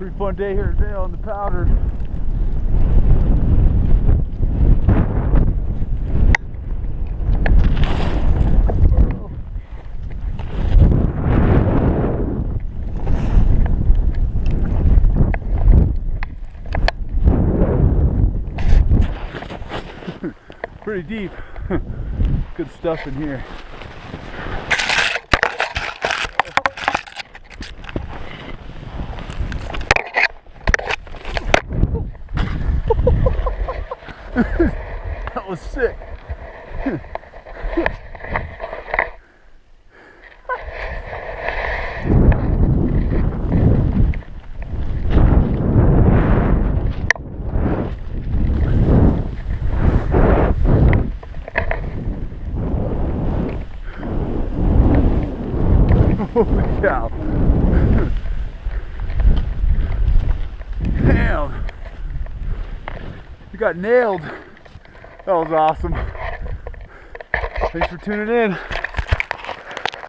Pretty fun day here at Vail on the powder. Pretty deep. Good stuff in here. That was sick. Holy cow. Damn. You got nailed. That was awesome. Thanks for tuning in.